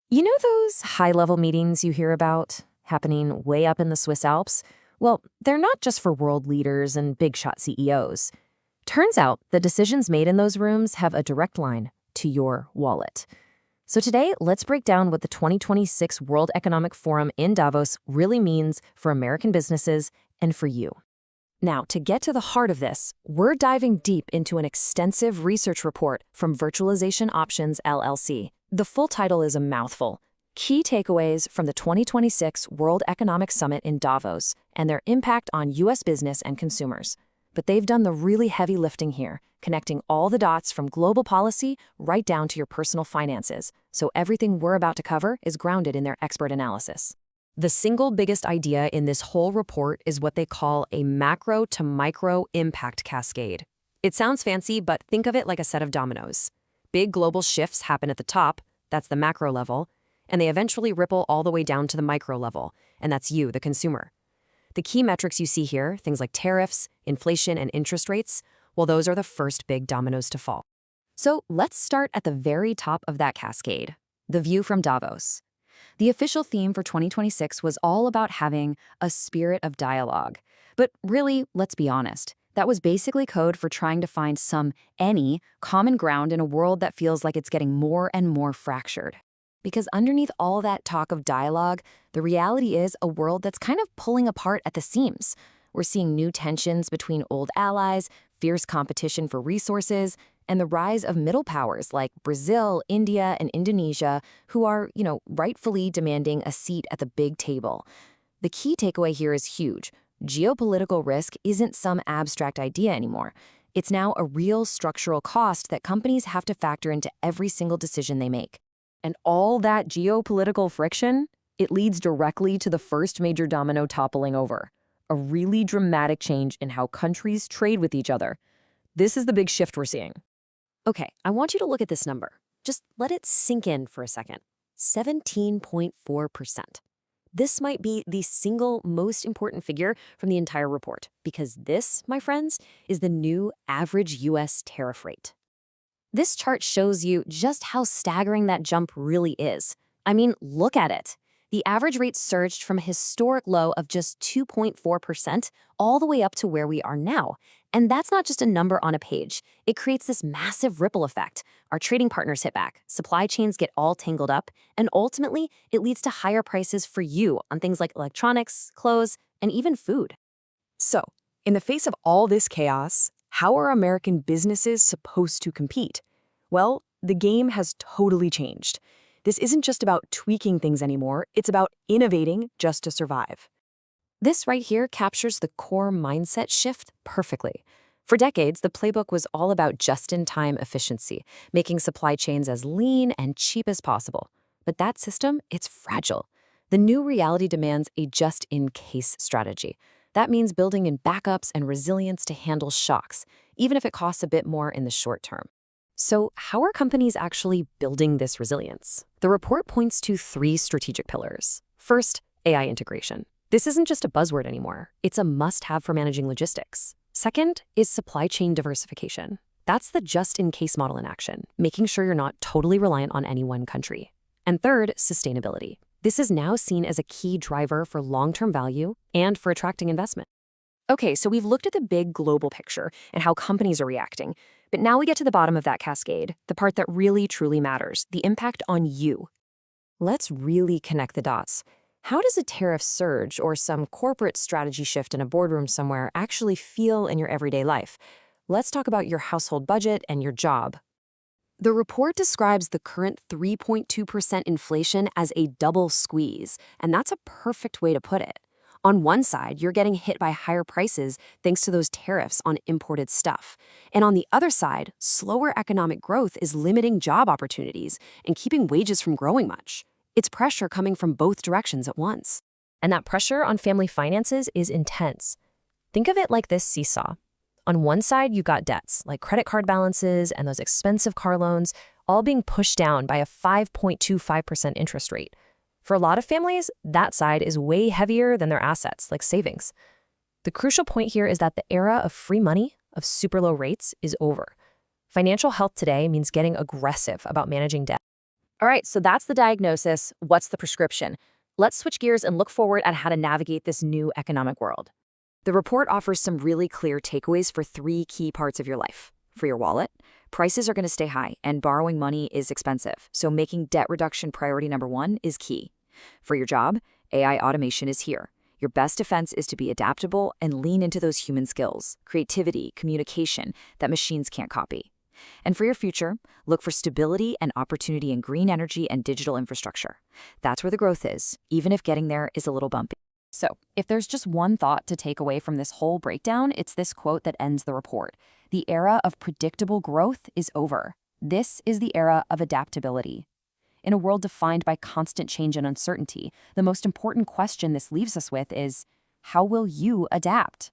You know those high-level meetings you hear about happening way up in the Swiss Alps? Well, they're not just for world leaders and big-shot CEOs. Turns out the decisions made in those rooms have a direct line to your wallet. So today, let's break down what the 2026 World Economic Forum in Davos really means for American businesses and for you. Now, to get to the heart of this, we're diving deep into an extensive research report from Virtualization Options LLC. The full title is a mouthful. Key takeaways from the 2026 World Economic Summit in Davos and their impact on U.S. business and consumers. But they've done the really heavy lifting here, connecting all the dots from global policy right down to your personal finances, so everything we're about to cover is grounded in their expert analysis. The single biggest idea in this whole report is what they call a macro to micro impact cascade. It sounds fancy, but think of it like a set of dominoes. Big global shifts happen at the top, that's the macro level, and they eventually ripple all the way down to the micro level, and that's you, the consumer. The key metrics you see here, things like tariffs, inflation, and interest rates, well, those are the first big dominoes to fall. So let's start at the very top of that cascade, the view from Davos. The official theme for 2026 was all about having a spirit of dialogue. But really, let's be honest, that was basically code for trying to find any common ground in a world that feels like it's getting more and more fractured. Because underneath all that talk of dialogue, the reality is a world that's kind of pulling apart at the seams. We're seeing new tensions between old allies, fierce competition for resources, and the rise of middle powers like Brazil, India, and Indonesia, who are, rightfully demanding a seat at the big table. The key takeaway here is huge. Geopolitical risk isn't some abstract idea anymore. It's now a real structural cost that companies have to factor into every single decision they make. And all that geopolitical friction, it leads directly to the first major domino toppling over. A really dramatic change in how countries trade with each other. This is the big shift we're seeing. Okay, I want you to look at this number. Just let it sink in for a second. 17.4%. This might be the single most important figure from the entire report, because this, my friends, is the new average U.S. tariff rate. This chart shows you just how staggering that jump really is. I mean, look at it. The average rate surged from a historic low of just 2.4% all the way up to where we are now. And that's not just a number on a page. It creates this massive ripple effect. Our trading partners hit back, supply chains get all tangled up, and ultimately, it leads to higher prices for you on things like electronics, clothes, and even food. So, in the face of all this chaos, how are American businesses supposed to compete? Well, the game has totally changed. This isn't just about tweaking things anymore, it's about innovating just to survive. This right here captures the core mindset shift perfectly. For decades, the playbook was all about just-in-time efficiency, making supply chains as lean and cheap as possible. But that system, it's fragile. The new reality demands a just-in-case strategy. That means building in backups and resilience to handle shocks, even if it costs a bit more in the short term. So how are companies actually building this resilience? The report points to 3 strategic pillars. First, AI integration. This isn't just a buzzword anymore. It's a must-have for managing logistics. Second is supply chain diversification. That's the just-in-case model in action, making sure you're not totally reliant on any one country. And third, sustainability. This is now seen as a key driver for long-term value and for attracting investment. Okay, so we've looked at the big global picture and how companies are reacting. But now we get to the bottom of that cascade, the part that really truly matters, the impact on you. Let's really connect the dots. How does a tariff surge or some corporate strategy shift in a boardroom somewhere actually feel in your everyday life? Let's talk about your household budget and your job. The report describes the current 3.2% inflation as a double squeeze, and that's a perfect way to put it. On one side, you're getting hit by higher prices thanks to those tariffs on imported stuff. And on the other side, slower economic growth is limiting job opportunities and keeping wages from growing much. It's pressure coming from both directions at once. And that pressure on family finances is intense. Think of it like this seesaw. On one side, you got debts, like credit card balances and those expensive car loans, all being pushed down by a 5.25% interest rate. For a lot of families, that side is way heavier than their assets, like savings. The crucial point here is that the era of free money, of super low rates, is over. Financial health today means getting aggressive about managing debt. All right, so that's the diagnosis. What's the prescription? Let's switch gears and look forward at how to navigate this new economic world. The report offers some really clear takeaways for three key parts of your life. For your wallet, prices are going to stay high and borrowing money is expensive, so making debt reduction priority number one is key. For your job, AI automation is here. Your best defense is to be adaptable and lean into those human skills, creativity, communication that machines can't copy. And for your future, look for stability and opportunity in green energy and digital infrastructure. That's where the growth is, even if getting there is a little bumpy. So, if there's just one thought to take away from this whole breakdown, it's this quote that ends the report. The era of predictable growth is over. This is the era of adaptability. In a world defined by constant change and uncertainty, the most important question this leaves us with is, how will you adapt?